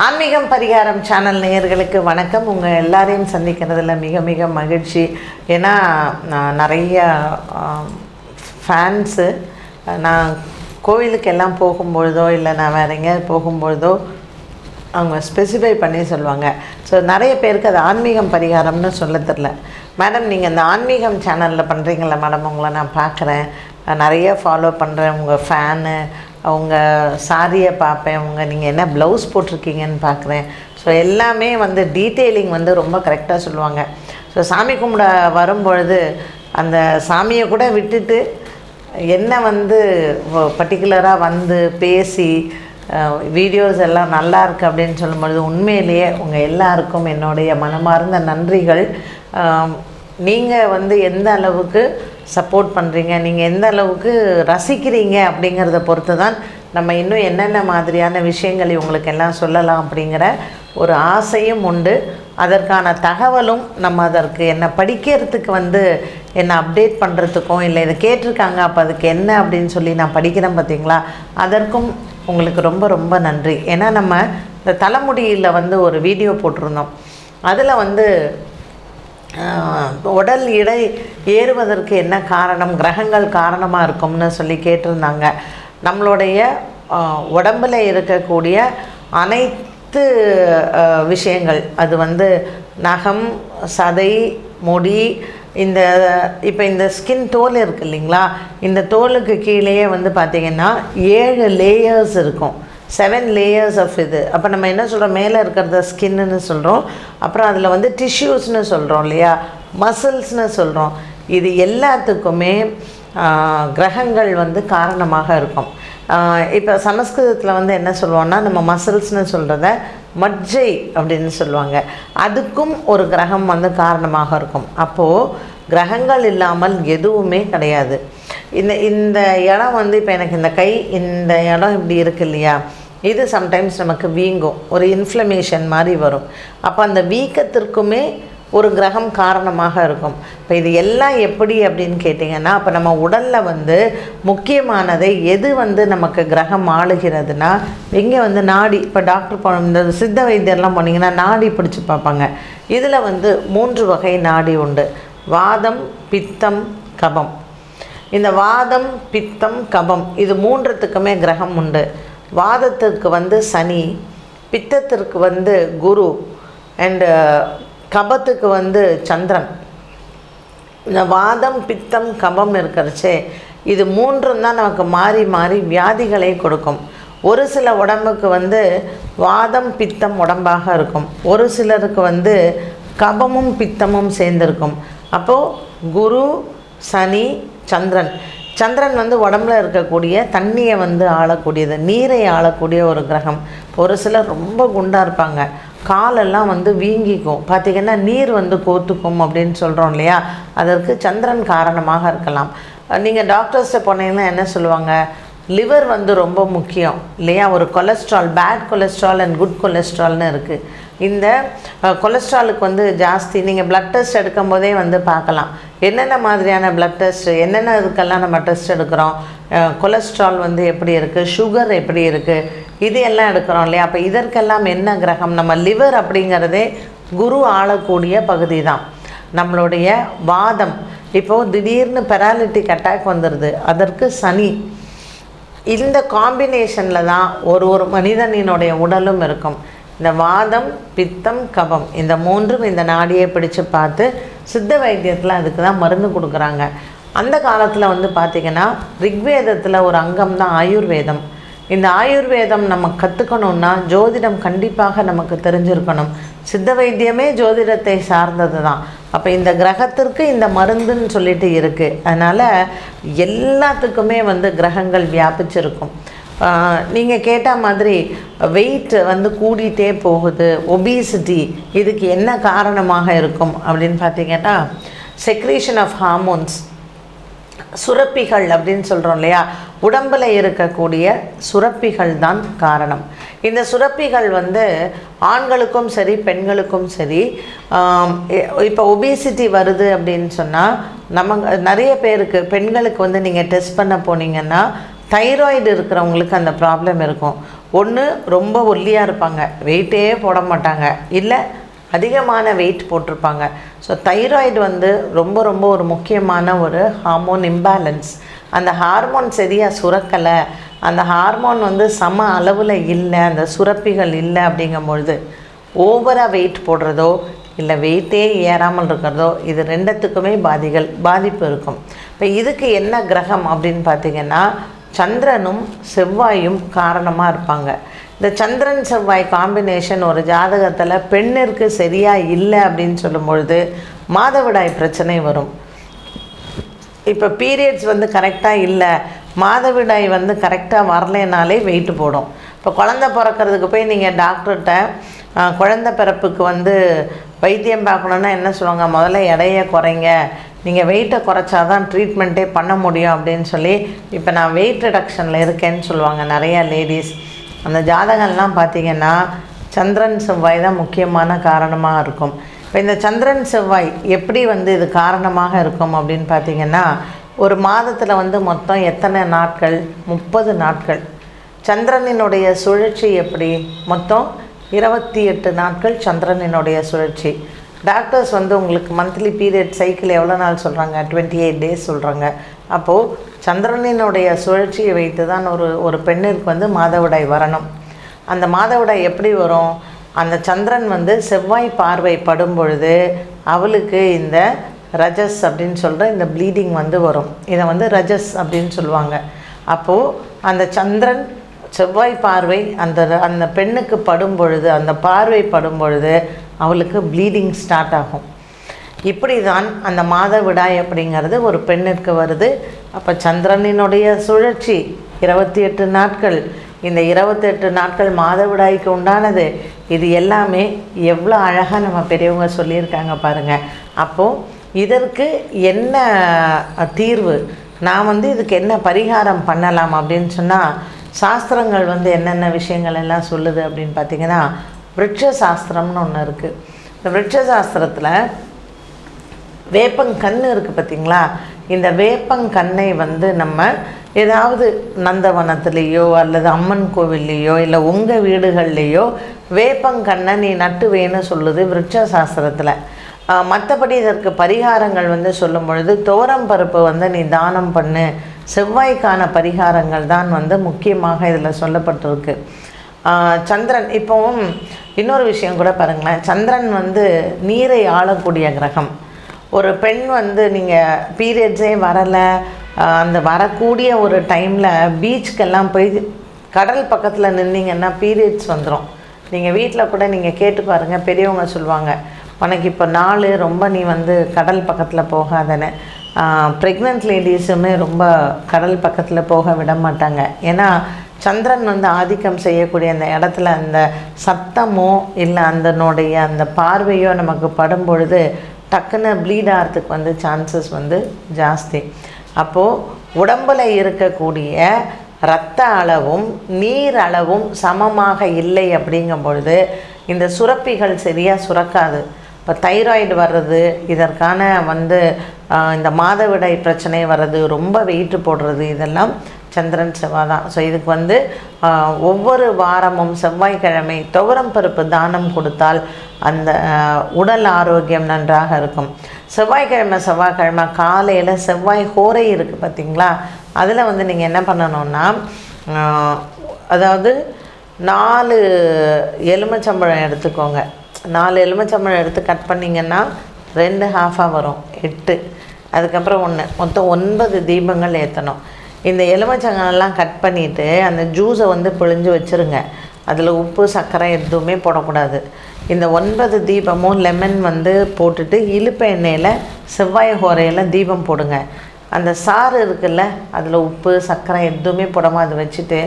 ஆன்மீகம் பரிகாரம் சேனல் நேயர்களுக்கு வணக்கம். உங்கள் எல்லாரையும் சந்திக்கிறதுல மிக மிக மகிழ்ச்சி. ஏன்னா நான் நிறைய ஃபேன்ஸு நான் கோவிலுக்கு எல்லாம் போகும்பொழுதோ இல்லை நான் வேறு எங்கேயாவது போகும்பொழுதோ அவங்க ஸ்பெசிஃபை பண்ணி சொல்லுவாங்க. ஸோ நிறைய பேருக்கு அது ஆன்மீகம் பரிகாரம்னு சொல்ல தெரில. மேடம் நீங்கள் இந்த ஆன்மீகம் சேனலில் பண்ணுறீங்களா மேடம்? உங்களை நான் பார்க்குறேன், நிறைய ஃபாலோ பண்ணுறேன், உங்கள் ஃபேனு, அவங்க சாரியை பார்ப்பேன், நீங்கள் என்ன ப்ளவுஸ் போட்டிருக்கீங்கன்னு பார்க்குறேன். ஸோ எல்லாமே டீட்டெயிலிங் ரொம்ப கரெக்டாக சொல்லுவாங்க. ஸோ சாமி கும்பிட வரும்பொழுது அந்த சாமியை கூட விட்டுட்டு என்ன பர்டிகுலராக பேசி வீடியோஸ் எல்லாம் நல்லா இருக்குது அப்படின்னு சொல்லும்பொழுது உண்மையிலேயே உங்கள் எல்லாருக்கும் என்னுடைய மனமார்ந்த நன்றிகள். நீங்கள் எந்த அளவுக்கு சப்போர்ட் பண்ணுறீங்க, நீங்கள் எந்த அளவுக்கு ரசிக்கிறீங்க அப்படிங்கிறத பொறுத்து தான் நம்ம இன்னும் என்னென்ன மாதிரியான விஷயங்களை உங்களுக்கு எல்லாம் சொல்லலாம் அப்படிங்கிற ஒரு ஆசையும் உண்டு. அதற்கான தகவலும் நம்ம அதற்கு என்ன படிக்கிறதுக்கு என்ன அப்டேட் பண்ணுறதுக்கும் இல்லை இதை கேட்டிருக்காங்க அப்போ அதுக்கு என்ன அப்படின்னு சொல்லி நான் படிக்கிறேன் பார்த்தீங்களா, அதற்கும் உங்களுக்கு ரொம்ப ரொம்ப நன்றி. ஏன்னா நம்ம இந்த தலைமுடியில் ஒரு வீடியோ போட்டிருந்தோம். அதில் உடல் எடை ஏறுவதற்கு என்ன காரணம், கிரகங்கள் காரணமாக இருக்கும்னு சொல்லி கேட்டிருந்தாங்க. நம்மளுடைய உடம்பில் இருக்கக்கூடிய அனைத்து விஷயங்கள், அது நகம், சதை, முடி, இப்போ இந்த ஸ்கின் தோல் இருக்குது இல்லைங்களா, இந்த தோலுக்கு கீழேயே பார்த்திங்கன்னா 7 லேயர்ஸ் இருக்கும், 7 லேயர்ஸ் ஆஃப் இது. அப்போ நம்ம என்ன சொல்கிறோம், மேலே இருக்கிறத ஸ்கின்னு சொல்கிறோம், அப்புறம் அதில் டிஷ்யூஸ்னு சொல்கிறோம் இல்லையா, மசில்ஸ்னு சொல்கிறோம். இது எல்லாத்துக்குமே கிரகங்கள் காரணமாக இருக்கும். இப்போ சமஸ்கிருதத்தில் என்ன சொல்லுவோம்னா, நம்ம மசில்ஸ்னு சொல்கிறத மஜ்ஜை அப்படின்னு சொல்லுவாங்க. அதுக்கும் ஒரு கிரகம் காரணமாக இருக்கும். அப்போது கிரகங்கள் இல்லாமல் எதுவுமே கிடையாது. இந்த இடம் இப்போ எனக்கு இந்த கை, இந்த இடம் இப்படி இருக்கு இல்லையா, இது சம்டைம்ஸ் நமக்கு வீங்கும், ஒரு இன்ஃப்ளமேஷன் மாதிரி வரும். அப்போ அந்த வீக்கத்திற்குமே ஒரு கிரகம் காரணமாக இருக்கும். இப்போ இது எல்லாம் எப்படி அப்படின்னு கேட்டிங்கன்னா, அப்போ நம்ம உடலில் முக்கியமானதை எது நமக்கு கிரகம் ஆளுகிறதுனா, இங்கே நாடி, இப்போ டாக்டர் இந்த சித்த வைத்தியர்லாம் போனீங்கன்னா நாடி பிடிச்சி பார்ப்பாங்க. இதில் 3 வகை நாடி உண்டு: வாதம், பித்தம், கபம். இந்த வாதம், பித்தம், கபம் இது 3த்துக்குமே கிரகம் உண்டு. வாதத்திற்கு சனி, பித்தத்திற்கு குரு, அண்டு கபத்துக்கு சந்திரன். இந்த வாதம், பித்தம், கபம் இருக்கிறச்சே இது 3ம் தான் நமக்கு மாறி மாறி வியாதிகளை கொடுக்கும். ஒரு சில உடம்புக்கு வாதம், பித்தம் உடம்பாக இருக்கும், ஒரு சிலருக்கு கபமும் பித்தமும் சேர்ந்திருக்கும். அப்போது குரு, சனி, சந்திரன். சந்திரன் உடம்புல இருக்கக்கூடிய தண்ணியை ஆளக்கூடியது, நீரை ஆளக்கூடிய ஒரு கிரகம். ஒரு சிலர் ரொம்ப குண்டாக இருப்பாங்க, காலெல்லாம் வீங்கிக்கும், பார்த்திங்கன்னா நீர் கோத்துக்கும் அப்படின்னு சொல்கிறோம் இல்லையா, அதற்கு சந்திரன் காரணமாக இருக்கலாம். நீங்கள் டாக்டர்ஸ்ட்டை போனீங்கன்னா என்ன சொல்லுவாங்க, லிவர் ரொம்ப முக்கியம் இல்லையா, ஒரு cholesterol, bad cholesterol and good கொலஸ்ட்ரால்னு இருக்குது. இந்த கொலஸ்ட்ராலுக்கு ஜாஸ்தி நீங்கள் ப்ளட் டெஸ்ட் எடுக்கும் போதே பார்க்கலாம், என்னென்ன மாதிரியான ப்ளட் டெஸ்ட், என்னென்ன இதுக்கெல்லாம் நம்ம டெஸ்ட் எடுக்கிறோம், கொலஸ்ட்ரால் எப்படி இருக்குது, சுகர் எப்படி இருக்குது, இது எல்லாம் எடுக்கிறோம் இல்லையா. அப்போ இதற்கெல்லாம் என்ன கிரகம், நம்ம லிவர் அப்படிங்கிறதே குரு ஆளக்கூடிய பகுதி தான். நம்மளுடைய வாதம், இப்போது திடீர்னு பெராலிட்டிக் அட்டாக் வந்துடுது, அதற்கு சனி. இந்த காம்பினேஷனில் தான் ஒரு மனிதனினுடைய உடலும் இருக்கும். இந்த வாதம், பித்தம், கபம் இந்த 3ம் இந்த நாடியை பிடிச்சு பார்த்து சித்த வைத்தியத்தில் அதுக்கு தான் மருந்து கொடுக்குறாங்க. அந்த காலத்தில் பார்த்திங்கன்னா ரிக்வேதத்தில் ஒரு அங்கம் தான் ஆயுர்வேதம். இந்த ஆயுர்வேதம் நம்ம கற்றுக்கணுன்னா ஜோதிடம் கண்டிப்பாக நமக்கு தெரிஞ்சிருக்கணும். சித்த வைத்தியமே ஜோதிடத்தை சார்ந்தது தான். அப்போ இந்த கிரகத்திற்கு இந்த மருந்துன்னு சொல்லிட்டு இருக்குது. அதனால் எல்லாத்துக்குமே கிரகங்கள் வியாபிச்சிருக்கும். நீங்கள் கேட்ட மாதிரி வெயிட் கூடிகிட்டே போகுது, ஒபீசிட்டி, இதுக்கு என்ன காரணமாக இருக்கும் அப்படின்னு பார்த்தீங்கன்னா, செக்ரீஷன் ஆஃப் ஹார்மோன்ஸ், சுரப்பிகள் அப்படின்னு சொல்கிறோம் இல்லையா, உடம்பில் இருக்கக்கூடிய சுரப்பிகள் தான் காரணம். இந்த சுரப்பிகள் ஆண்களுக்கும் சரி பெண்களுக்கும் சரி, இப்போ ஒபேசிட்டி வருது அப்படின்னு சொன்னால் நம்ம நிறைய பேருக்கு, பெண்களுக்கு நீங்கள் டெஸ்ட் பண்ண போனீங்கன்னா தைராய்டு இருக்கிறவங்களுக்கு அந்த ப்ராப்ளம் இருக்கும். ஒன்று ரொம்ப ஒல்லியாக இருப்பாங்க, வெயிட்டே போட மாட்டாங்க, இல்லை அதிகமான வெயிட் போட்டிருப்பாங்க. ஸோ தைராய்டு வந்து ரொம்ப ரொம்ப ஒரு முக்கியமான ஒரு ஹார்மோன் இம்பேலன்ஸ். அந்த ஹார்மோன் சரியாக சுரக்கலை, அந்த ஹார்மோன் வந்து சம அளவில் இல்லை, அந்த சுரப்பிகள் இல்லை அப்படிங்கும்பொழுது ஓவராக வெயிட் போடுறதோ இல்லை வெயிட்டே ஏறாமல் இருக்கிறதோ இது ரெண்டுத்துக்குமே பாதிப்பு இருக்கும். இப்போ இதுக்கு என்ன கிரகம் அப்படின்னு பார்த்திங்கன்னா சந்திரனும் செவ்வாயும் காரணமாக இருப்பாங்க. இந்த சந்திரன் செவ்வாய் காம்பினேஷன் ஒரு ஜாதகத்தில் பெண்ணிற்கு சரியாக இல்லை அப்படின்னு சொல்லும்பொழுது மாதவிடாய் பிரச்சனை வரும். இப்போ பீரியட்ஸ் வந்து கரெக்டாக இல்லை, மாதவிடாய் வந்து கரெக்டாக வரலைனாலே வெயிட்டு போடும். இப்போ குழந்த பிறக்கிறதுக்கு போய் நீங்கள் டாக்டர்கிட்ட குழந்த பிறப்புக்கு வந்து வைத்தியம் பார்க்கணுன்னா என்ன சொல்லுவாங்க, முதல்ல எடையை குறைங்க, நீங்கள் வெயிட்டை குறைச்சாதான் ட்ரீட்மெண்ட்டே பண்ண முடியும் அப்படின்னு சொல்லி இப்போ நான் வெயிட் ரிடக்ஷனில் இருக்கேன்னு சொல்லுவாங்க நிறையா லேடிஸ். அந்த ஜாதகம்லாம் பார்த்திங்கன்னா சந்திரன் செவ்வாய் தான் முக்கியமான காரணமாக இருக்கும். இப்போ இந்த சந்திரன் செவ்வாய் எப்படி வந்து இது காரணமாக இருக்கும் அப்படின்னு பார்த்திங்கன்னா ஒரு மாதத்தில் வந்து மொத்தம் எத்தனை நாட்கள்? 30 நாட்கள். சந்திரனினுடைய சுழற்சி எப்படி? மொத்தம் 28 நாட்கள் சந்திரனினுடைய சுழற்சி. டாக்டர்ஸ் வந்து உங்களுக்கு மந்த்லி பீரியட் சைக்கிள் எவ்வளோ நாள் சொல்கிறாங்க? 28 டேஸ் சொல்கிறாங்க. அப்போது சந்திரனினுடைய சுழற்சியை வைத்து தான் ஒரு பெண்ணிற்கு வந்து மாதவிடாய் வரணும். அந்த மாதவிடாய் எப்படி வரும்? அந்த சந்திரன் வந்து செவ்வாய் பார்வை படும் பொழுது அவளுக்கு இந்த ரஜஸ் அப்படின்னு சொல்கிற இந்த ப்ளீடிங் வந்து வரும். இதை வந்து ரஜஸ் அப்படின்னு சொல்லுவாங்க. அப்போது அந்த சந்திரன் செவ்வாய் பார்வை அந்த பெண்ணுக்கு படும் பொழுது, அந்த பார்வை படும் பொழுது அவளுக்கு ப்ளீடிங் ஸ்டார்ட் ஆகும். இப்படி தான் அந்த மாதவிடாய் அப்படிங்கிறது ஒரு பெண்ணிற்கு வருது. அப்போ சந்திரனினுடைய சுழற்சி 28 நாட்கள், இந்த 28 நாட்கள் மாதவிடாய்க்கு உண்டானது. இது எல்லாமே எவ்வளோ அழகாக நம்ம பெரியவங்க சொல்லியிருக்காங்க பாருங்கள். அப்போது இதற்கு என்ன தீர்வு, நான் வந்து இதுக்கு என்ன பரிகாரம் பண்ணலாம் அப்படின்னு சொன்னால் சாஸ்திரங்கள் வந்து என்னென்ன விஷயங்கள் எல்லாம் சொல்லுது அப்படின்னு பார்த்திங்கன்னா விருட்ச சாஸ்திரம்னு ஒன்று இருக்குது. இந்த விருட்ச சாஸ்திரத்தில் வேப்பங்கன்று இருக்குது பார்த்திங்களா? இந்த வேப்பங்கன்னை வந்து நம்ம ஏதாவது நந்தவனத்துலேயோ அல்லது அம்மன் கோவில்லையோ இல்லை உங்கள் வீடுகள்லேயோ வேப்பங்கன்னை நீ நட்டு வேன்னு சொல்லுது விருட்ச சாஸ்திரத்தில். மற்றபடி இதற்கு பரிகாரங்கள் வந்து சொல்லும் பொழுது துவரம் பருப்பு வந்து நீ தானம் பண்ணு, செவ்வாய்க்கான பரிகாரங்கள் தான் வந்து முக்கியமாக இதில் சொல்லப்பட்டிருக்கு. சந்திரன் இப்போவும் இன்னொரு விஷயம் கூட பாருங்களேன், சந்திரன் வந்து நீரை ஆளக்கூடிய கிரகம். ஒரு பெண் வந்து நீங்கள் பீரியட்ஸே வரலை, அந்த வரக்கூடிய ஒரு டைமில் பீச்சுக்கெல்லாம் போய் கடல் பக்கத்தில் நின்னீங்கன்னா பீரியட்ஸ் வந்துடும். நீங்கள் வீட்டில் கூட நீங்கள் கேட்டு பாருங்கள், பெரியவங்க சொல்லுவாங்க உனக்கு இப்போ நாள் ரொம்ப நீ வந்து கடல் பக்கத்தில் போகாதன்னு. ப்ரெக்னென்ட் லேடிஸுமே ரொம்ப கடல் பக்கத்தில் போக விட மாட்டாங்க. ஏன்னா சந்திரன் வந்து ஆதிக்கம் செய்யக்கூடிய அந்த இடத்துல அந்த சத்தமோ இல்லை அதனுடைய அந்த பார்வையோ நமக்கு படும் பொழுது டக்குன்னு ப்ளீட் ஆகிறதுக்கு வந்து சான்சஸ் வந்து ஜாஸ்தி. அப்போது உடம்பில் இருக்கக்கூடிய இரத்த அளவும் நீர் அளவும் சமமாக இல்லை அப்படிங்கும் பொழுது இந்த சுரப்பிகள் சரியாக சுரக்காது. இப்போ தைராய்டு வர்றது, இதற்கான வந்து இந்த மாதவிடாய் பிரச்சனை வர்றது, ரொம்ப வெயிட்டு போடுறது, இதெல்லாம் சந்திரன் செவ்வாய் தான். ஸோ இதுக்கு வந்து ஒவ்வொரு வாரமும் செவ்வாய்க்கிழமை துவரம் பருப்பு தானம் கொடுத்தால் அந்த உடல் ஆரோக்கியம் நன்றாக இருக்கும். செவ்வாய்க்கிழமை காலையில் செவ்வாய் ஹோரை இருக்குது பார்த்திங்களா? அதில் வந்து நீங்கள் என்ன பண்ணணுன்னா, அதாவது 4 எலுமிச்சம்பழம் எடுத்துக்கோங்க. 4 எலுமிச்சம்பழம் எடுத்து கட் பண்ணிங்கன்னா 2 ஹாஃபாக வரும், 8. அதுக்கப்புறம் 1, மொத்தம் 9 தீபங்கள் ஏற்றணும். இந்த எலுமிச்சங்கள்லாம் கட் பண்ணிவிட்டு அந்த ஜூஸை வந்து பிழிஞ்சு வச்சுருங்க. அதில் உப்பு சர்க்கரை எதுவுமே போடக்கூடாது. இந்த 9 தீபமும் லெமன் வந்து போட்டுட்டு இழுப்ப எண்ணெயில் செவ்வாய் ஹோரையில் தீபம் போடுங்க. அந்த சாறு இருக்குல்ல, அதில் உப்பு சர்க்கரை எதுவுமே போடாமல் அதை வச்சுட்டு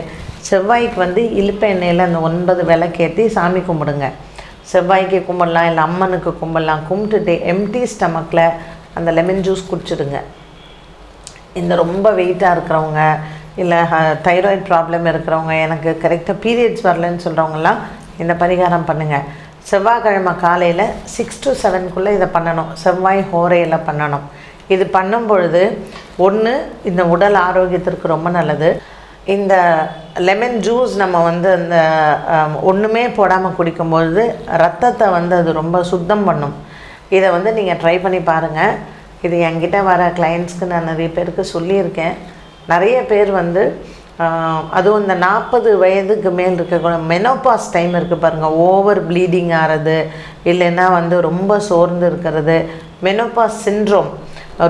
செவ்வாய்க்கு வந்து இழுப்ப எண்ணெயில் அந்த 9 விளக்கேற்றி சாமி கும்பிடுங்க. செவ்வாய்க்கு கும்பிடலாம், இல்லை அம்மனுக்கு கும்பிடலாம். கும்பிட்டுட்டு எம்டி ஸ்டமக்கில் அந்த லெமன் ஜூஸ் குடிச்சிடுங்க. இந்த ரொம்ப வெயிட்டாக இருக்கிறவங்க, இல்லை தைராய்டு ப்ராப்ளம் இருக்கிறவங்க, எனக்கு கரெக்டாக பீரியட்ஸ் வரலன்னு சொல்கிறவங்கலாம் இந்த பரிகாரம் பண்ணுங்கள். செவ்வாய்க்கிழமை காலையில் 6 to 7 இதை பண்ணணும். செவ்வாய் ஹோரையில் பண்ணணும். இது பண்ணும் பொழுது ஒன்று இந்த உடல் ஆரோக்கியத்திற்கு ரொம்ப நல்லது. இந்த லெமன் ஜூஸ் நம்ம வந்து அந்த ஒன்றுமே போடாமல் குடிக்கும்பொழுது ரத்தத்தை வந்து அது ரொம்ப சுத்தம் பண்ணும். இதை வந்து நீங்கள் ட்ரை பண்ணி பாருங்கள். இது என்கிட்ட வர கிளைண்ட்ஸ்க்கு நான் நிறைய பேருக்கு சொல்லியிருக்கேன். நிறைய பேர் வந்து அதுவும் இந்த 40 வயதுக்கு மேல் இருக்கக்கூடிய மெனோபாஸ் டைம் இருக்குது பாருங்கள், ஓவர் ப்ளீடிங் ஆகிறது, இல்லைன்னா வந்து ரொம்ப சோர்ந்து இருக்கிறது, மெனோபாஸ் சிண்ட்ரோம்,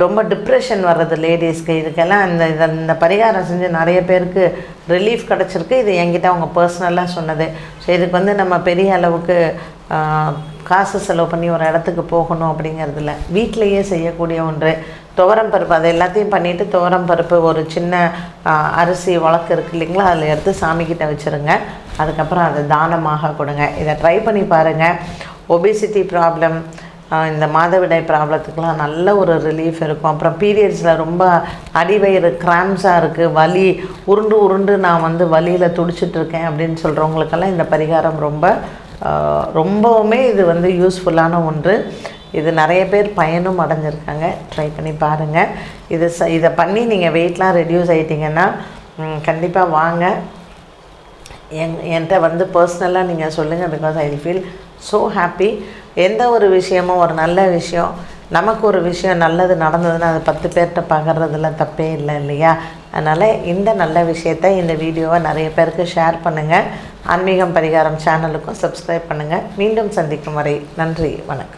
ரொம்ப டிப்ரெஷன் வர்றது லேடிஸ்க்கு, இதுக்கெல்லாம் இந்த பரிகாரம் செஞ்சு நிறைய பேருக்கு ரிலீஃப் கிடச்சிருக்கு. இது என்கிட்ட அவங்க பர்சனலாக சொன்னது. ஸோ இதுக்கு வந்து நம்ம பெரிய அளவுக்கு காசு செலவு பண்ணி ஒரு இடத்துக்கு போகணும் அப்படிங்கிறதுல வீட்டிலையே செய்யக்கூடிய ஒன்று. துவரம் பருப்பு அது எல்லாத்தையும் பண்ணிவிட்டு துவரம் பருப்பு ஒரு சின்ன அரிசி வழக்கு இருக்குது இல்லைங்களா, அதில் எடுத்து சாமிக்கிட்ட வச்சுருங்க. அதுக்கப்புறம் அதை தானமாக கொடுங்க. இதை ட்ரை பண்ணி பாருங்கள். ஒபிசிட்டி ப்ராப்ளம், இந்த மாதவிடாய் ப்ராப்ளத்துக்கெலாம் நல்ல ஒரு ரிலீஃப் இருக்கும். அப்புறம் பீரியட்ஸில் ரொம்ப அடிவயிறு கிராம்ஸாக இருக்குது, வலி உருண்டு உருண்டு நான் வந்து வலியில் துடிச்சிட்ருக்கேன் அப்படின்னு சொல்கிறவங்களுக்கெல்லாம் இந்த பரிகாரம் ரொம்பவுமே இது வந்து யூஸ்ஃபுல்லான ஒன்று. இது நிறைய பேர் பயனும் அடைஞ்சிருக்காங்க. ட்ரை பண்ணி பாருங்கள். இதை பண்ணி நீங்கள் வெயிட்லாம் ரெடியூஸ் ஆகிட்டிங்கன்னா கண்டிப்பாக வாங்க என்கிட்ட வந்து பர்சனலாக நீங்கள் சொல்லுங்கள். Because I feel so happy. எந்த ஒரு விஷயமும் ஒரு நல்ல விஷயம், நமக்கு ஒரு விஷயம் நல்லது நடந்ததுன்னா அது 10 பேர்கிட்ட பகிர்றதுல தப்பே இல்லை இல்லையா? அதனால் இந்த நல்ல விஷயத்தை, இந்த வீடியோவை நிறைய பேருக்கு ஷேர் பண்ணுங்கள். ஆன்மீகம் பரிகாரம் சேனலுக்கும் சப்ஸ்கிரைப் பண்ணுங்கள். மீண்டும் சந்திக்கும் வரை நன்றி, வணக்கம்.